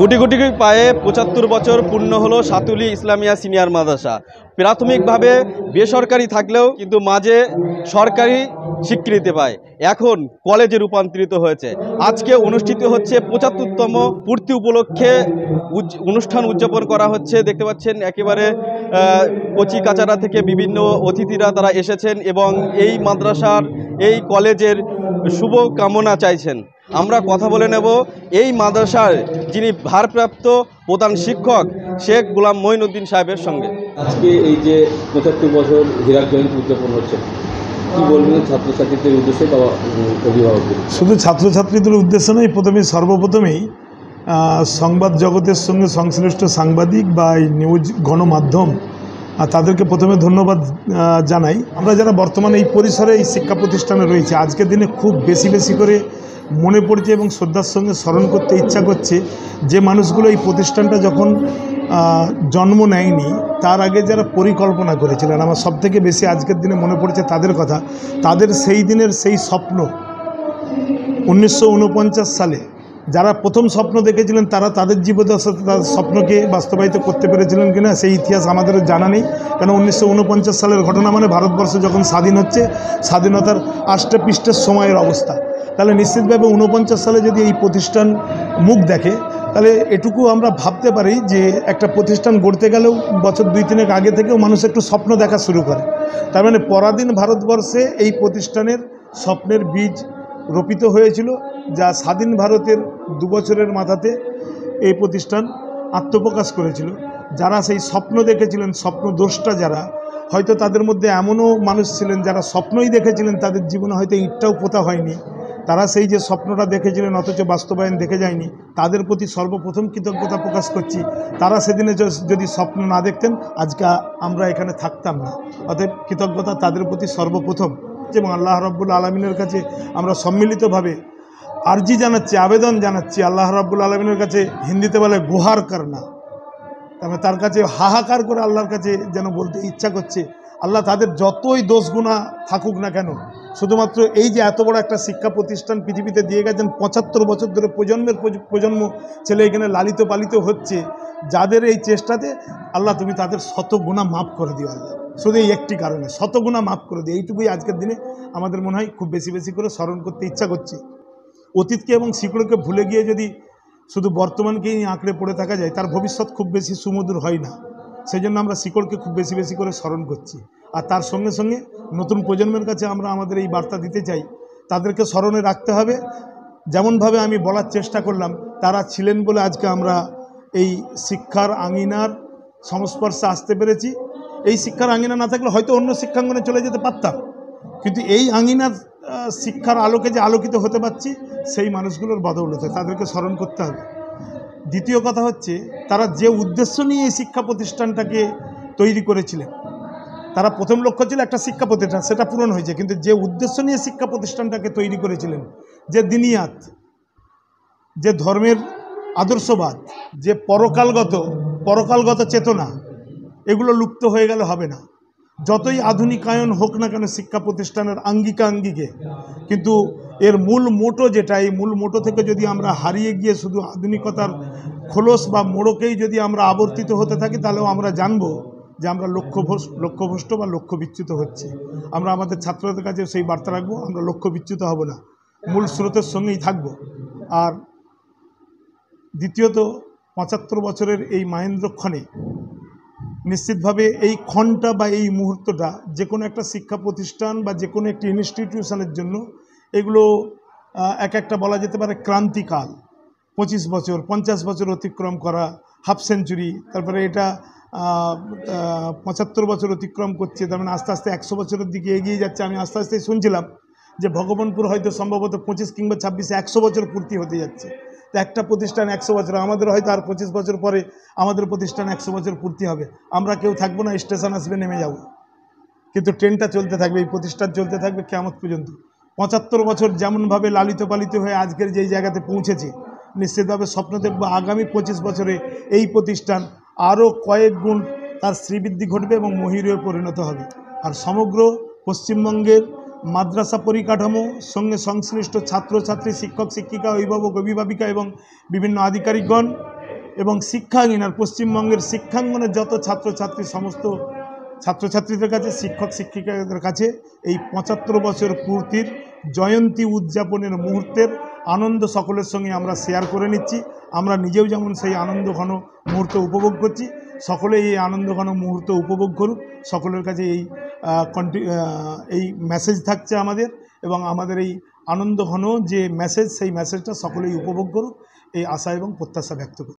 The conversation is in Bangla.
গুটি গুটি পায়ে ৭৫ বছর পূর্ণ হলো সাতুলি ইসলামিয়া সিনিয়র মাদ্রাসা। প্রাথমিকভাবে বেসরকারি থাকলেও কিন্তু মাঝে সরকারি স্বীকৃতি পায়, এখন কলেজে রূপান্তরিত হয়েছে। আজকে অনুষ্ঠিত হচ্ছে ৭৫তম পূর্তি উপলক্ষে অনুষ্ঠান উদযাপন করা হচ্ছে। দেখতে পাচ্ছেন একেবারে কচি কাচারা থেকে বিভিন্ন অতিথিরা তারা এসেছেন এবং এই মাদ্রাসার এই কলেজের শুভ কামনা চাইছেন। আমরা কথা বলে নেব এই মাদ্রাসার যিনি ভারপ্রাপ্ত প্রধান শিক্ষক শেখ গোলাম মঈনুদ্দিন সাহেবের সঙ্গে। আজকে এই যে ৭৫ বছর হীরক জয়ন্তী উদযাপন হচ্ছে, কি বলবেন ছাত্রছাত্রীদের উদ্দেশ্যে বা অভিভাবকদের? শুধু ছাত্রছাত্রীদের উদ্দেশ্য নয়, সর্বপ্রথমেই সংবাদ জগতের সঙ্গে সংশ্লিষ্ট সাংবাদিক বা এই নিউজ গণমাধ্যম তাদেরকে প্রথমে ধন্যবাদ জানাই। আমরা যারা বর্তমানে এই পরিসরে এই শিক্ষা প্রতিষ্ঠানে রয়েছে, আজকের দিনে খুব বেশি করে মনে পড়ছে এবং শ্রদ্ধার সঙ্গে স্মরণ করতে ইচ্ছা করছে যে মানুষগুলো এই প্রতিষ্ঠানটা যখন জন্ম নেয়নি তার আগে যারা পরিকল্পনা করেছিলেন। আমার সবথেকে বেশি আজকের দিনে মনে পড়ছে তাদের কথা। তাদের সেই দিনের সেই স্বপ্ন 1949 সালে যারা প্রথম স্বপ্ন দেখেছিলেন তারা তাদের জীবদ্দশাতে তাদের স্বপ্নকে বাস্তবায়িত করতে পেরেছিলেন কিনা সেই ইতিহাস আমাদেরও জানা নেই। কেন 1949 সালের ঘটনা মানে ভারতবর্ষ যখন স্বাধীন হচ্ছে, স্বাধীনতার আষ্টেপৃষ্ঠের সময়ের অবস্থা। তাহলে নিশ্চিতভাবে 49 সালে যদি এই প্রতিষ্ঠান মুখ দেখে তাহলে এটুকু আমরা ভাবতে পারি যে একটা প্রতিষ্ঠান গড়তে গেলেও বছর 2-3 আগে থেকেও মানুষ একটু স্বপ্ন দেখা শুরু করে। তার মানে পরাধীন ভারতবর্ষে এই প্রতিষ্ঠানের স্বপ্নের বীজ রোপিত হয়েছিল, যা স্বাধীন ভারতের 2 বছরের মাথাতে এই প্রতিষ্ঠান আত্মপ্রকাশ করেছিল। যারা সেই স্বপ্ন দেখেছিলেন, স্বপ্নদ্রষ্টা যারা, হয়তো তাদের মধ্যে এমনও মানুষ ছিলেন যারা স্বপ্নই দেখেছিলেন, তাদের জীবনে হয়তো ইটটাও পোতা হয়নি। তারা সেই যে স্বপ্নটা দেখেছিলেন অথচ বাস্তবায়ন দেখে যায়নি, তাদের প্রতি সর্বপ্রথম কৃতজ্ঞতা প্রকাশ করছি। তারা সেদিনে যদি স্বপ্ন না দেখতেন আজকে আমরা এখানে থাকতাম না। অতএব কৃতজ্ঞতা তাদের প্রতি সর্বপ্রথম। এবং আল্লাহ রাব্বুল আলামিনের কাছে আমরা সম্মিলিতভাবে আরজি জানাচ্ছি, আবেদন জানাচ্ছি আল্লাহ রাব্বুল আলামিনের কাছে। হিন্দিতে বলে গুহার করনা, তবে তার কাছে হাহাকার করে আল্লাহর কাছে যেন বলতে ইচ্ছা করছে, আল্লাহ তাদের যতই দোষ গুনাহ থাকুক না কেন, শুধুমাত্র এই যে এত বড় একটা শিক্ষা প্রতিষ্ঠান পৃথিবীতে দিয়ে গেছেন, ৭৫ বছর ধরে প্রজন্মের প্রজন্ম ছেলে এখানে লালিত পালিত হচ্ছে, যাদের এই চেষ্টাতে আল্লাহ তুমি তাদের শত গুনাহ মাফ করে দিও। আল্লাহ শুধু এই একটি কারণে শত গুনাহ মাফ করে দিও, এইটুকুই আজকের দিনে আমাদের মনে হয় খুব বেশি করে স্মরণ করতে ইচ্ছা করছে। অতীতকে এবং শিকড়কে ভুলে গিয়ে যদি শুধু বর্তমানকেই আঁকড়ে পড়ে থাকা যায়, তার ভবিষ্যৎ খুব বেশি সুমধুর হয় না। সেই জন্য আমরা শিকড়কে খুব বেশি করে স্মরণ করছি। আর তার সঙ্গে সঙ্গে নতুন প্রজন্মের কাছে আমরা আমাদের এই বার্তা দিতে চাই, তাদেরকে স্মরণে রাখতে হবে। যেমনভাবে আমি বলার চেষ্টা করলাম, তারা ছিলেন বলে আজকে আমরা এই শিক্ষার আঙিনার সংস্পর্শে আসতে পেরেছি। এই শিক্ষার আঙিনা না থাকলে হয়তো অন্য শিক্ষাঙ্গনে চলে যেতে পারতাম, কিন্তু এই আঙিনার শিক্ষার আলোকে যে আলোকিত হতে পারছি সেই মানুষগুলোর বদৌলতে তাদেরকে স্মরণ করতে হবে। দ্বিতীয় কথা হচ্ছে, তারা যে উদ্দেশ্য নিয়ে এই শিক্ষা প্রতিষ্ঠানটাকে তৈরি করেছিলেন, তারা প্রথম লক্ষ্য ছিল একটা শিক্ষা প্রতিষ্ঠান, সেটা পূরণ হয়েছে। কিন্তু যে উদ্দেশ্য নিয়ে শিক্ষা প্রতিষ্ঠানটাকে তৈরি করেছিলেন, যে দিনিয়াত, যে ধর্মের আদর্শবাদ, যে পরকালগত চেতনা, এগুলো লুপ্ত হয়ে গেলে হবে না। যতই আধুনিকায়ন হোক না কেন শিক্ষা প্রতিষ্ঠানের আঙ্গিকে, কিন্তু এর মূল মোটো যেটা, এই মূল মোটো থেকে যদি আমরা হারিয়ে গিয়ে শুধু আধুনিকতার খোলস বা মোড়কেই যদি আমরা আবর্তিত হতে থাকি, তাহলেও আমরা জানবো যে আমরা লক্ষ্যভ্রষ্ট বা লক্ষ্য বিচ্যুত হচ্ছে। আমরা আমাদের ছাত্রদের কাছে সেই বার্তা রাখবো, আমরা লক্ষ্য বিচ্যুত হব না, মূল স্রোতের সঙ্গেই থাকব। আর দ্বিতীয়ত, ৭৫ বছরের এই মাহেন্দ্রক্ষণে নিশ্চিতভাবে এই ক্ষণটা বা এই মুহূর্তটা যে কোনো একটা শিক্ষা প্রতিষ্ঠান বা যে কোনো একটি ইনস্টিটিউশনের জন্য এগুলো একটা বলা যেতে পারে ক্রান্তিকাল। 25 বছর 50 বছর অতিক্রম করা, হাফ সেঞ্চুরি, তারপরে এটা ৭৫ বছর অতিক্রম করছে, তার মানে আস্তে আস্তে 100 বছরের দিকে এগিয়ে যাচ্ছে। আমি আস্তে আস্তে শুনছিলাম যে ভগবানপুর হয়তো সম্ভবত 25 কিংবা 26-এ 100 বছর পূর্তি হতে যাচ্ছে। তো একটা প্রতিষ্ঠান 100 বছর, আমাদের হয়তো আর 25 বছর পরে আমাদের প্রতিষ্ঠান 100 বছর পূর্তি হবে। আমরা কেউ থাকবো না, স্টেশন আসবে, নেমে যাব, কিন্তু ট্রেনটা চলতে থাকবে, এই প্রতিষ্ঠান চলতে থাকবে কিয়ামত পর্যন্ত। ৭৫ বছর যেমনভাবে লালিত পালিত হয়ে আজকের যেই জায়গাতে পৌঁছেছে, নিশ্চিতভাবে স্বপ্ন দেখব আগামী 25 বছরে এই প্রতিষ্ঠান আরও কয়েক গুণ তার শ্রীবৃদ্ধি ঘটবে এবং মহিরূহে পরিণত হবে। আর সমগ্র পশ্চিমবঙ্গের মাদ্রাসা পরিকাঠামো সঙ্গে সংশ্লিষ্ট ছাত্রছাত্রী, শিক্ষক শিক্ষিকা, অভিভাবক অভিভাবিকা এবং বিভিন্ন আধিকারিকগণ এবং শিক্ষাঙ্গন আর পশ্চিমবঙ্গের শিক্ষাঙ্গনের যত ছাত্রছাত্রী, সমস্ত ছাত্রছাত্রীদের কাছে, শিক্ষক শিক্ষিকাদের কাছে এই 75 বছর পূর্তির জয়ন্তী উদযাপনের মুহূর্তের আনন্দ সকলের সঙ্গে আমরা শেয়ার করে নিচ্ছি। আমরা নিজেও যেমন সেই আনন্দঘন মুহূর্ত উপভোগ করছি, সকলে এই আনন্দঘন মুহূর্ত উপভোগ করুক। সকলের কাছে এই মেসেজ থাকছে আমাদের, এবং আমাদের এই আনন্দঘন যে মেসেজ, সেই মেসেজটা সকলেই উপভোগ করুক, এই আশা এবং প্রত্যাশা ব্যক্ত করি।